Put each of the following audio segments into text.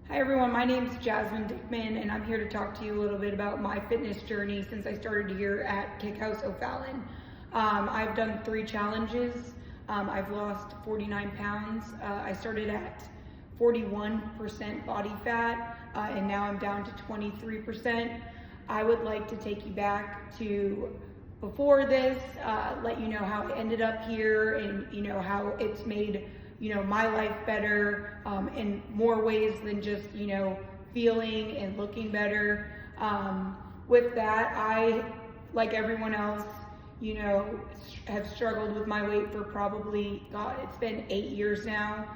Hi everyone, my name is Jasmine and I'm here to talk to you a little bit about my fitness journey since I started here at KickHouse O'Fallon. I've done 3 challenges. I've lost 49 pounds. I started at 41% body fat and now I'm down to 23%. I would like to take you back to before this, let you know how I ended up here and how it's made my life better in more ways than just feeling and looking better. With that, I, like everyone else, have struggled with my weight for probably, God, it's been 8 years now.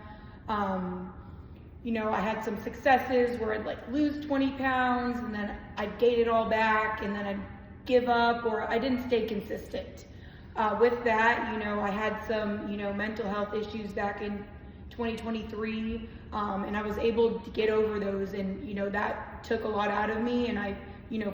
I had some successes where I'd lose 20 pounds and then I'd gain it all back and then I'd give up, or I didn't stay consistent. With that, I had some, mental health issues back in 2023, and I was able to get over those, and, that took a lot out of me, and I,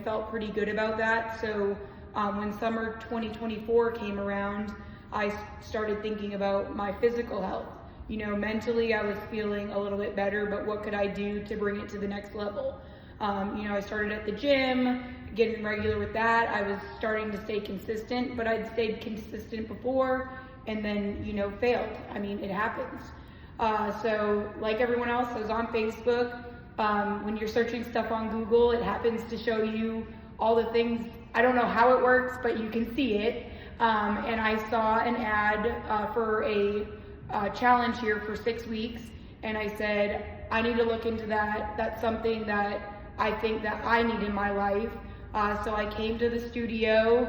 felt pretty good about that. So when summer 2024 came around, I started thinking about my physical health. Mentally I was feeling a little bit better, but what could I do to bring it to the next level? I started at the gym, getting regular with that. I was starting to stay consistent, but I'd stayed consistent before and then, failed. I mean, it happens. So like everyone else, I was on Facebook. When you're searching stuff on Google, it happens to show you all the things. I don't know how it works, but you can see it. And I saw an ad for a challenge here for 6 weeks. And I said, I need to look into that. That's something that I think that I need in my life. So I came to the studio,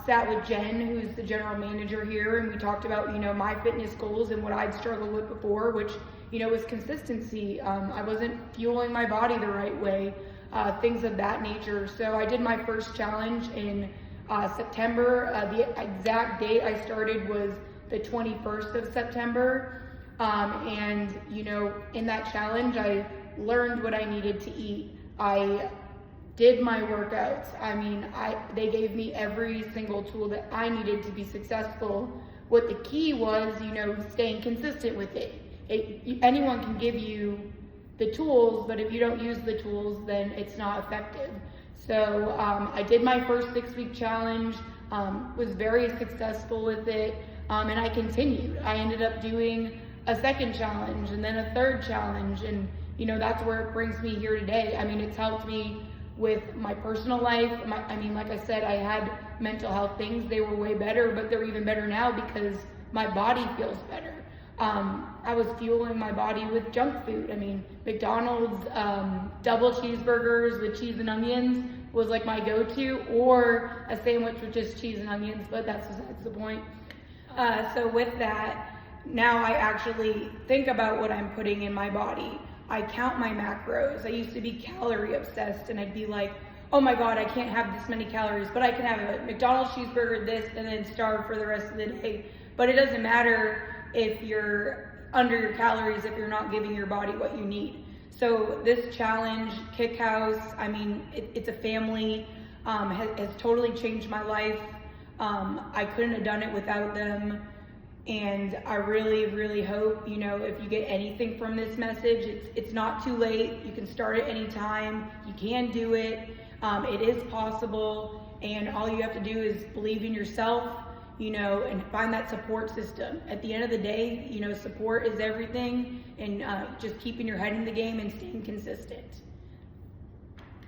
sat with Jen, who's the general manager here, and we talked about, my fitness goals and what I'd struggled with before, which, was consistency. I wasn't fueling my body the right way, things of that nature. So I did my first challenge in September. The exact date I started was the 21st of September. And, in that challenge, I learned what I needed to eat. I did my workouts. I mean, they gave me every single tool that I needed to be successful. What the key was, staying consistent with it. Anyone can give you the tools, but if you don't use the tools, then it's not effective. So I did my first 6-week challenge, was very successful with it, and I continued. I ended up doing a second challenge and then a third challenge, and that's where it brings me here today. I mean, it's helped me with my personal life. Like I said, I had mental health things. They were way better, but they're even better now because my body feels better. I was fueling my body with junk food. I mean, McDonald's double cheeseburgers with cheese and onions was like my go-to, or a sandwich with just cheese and onions, but that's the point. So with that, now I actually think about what I'm putting in my body. I count my macros. I used to be calorie obsessed, and I'd be like, oh my God, I can't have this many calories, but I can have a McDonald's cheeseburger, this, and then starve for the rest of the day. But it doesn't matter if you're under your calories, if you're not giving your body what you need. So this challenge, KickHouse, it's a family, has totally changed my life. I couldn't have done it without them. And I really, really hope, if you get anything from this message, it's not too late. You can start at any time. You can do it. It is possible. And all you have to do is believe in yourself, and find that support system. At the end of the day, support is everything, and just keeping your head in the game and staying consistent.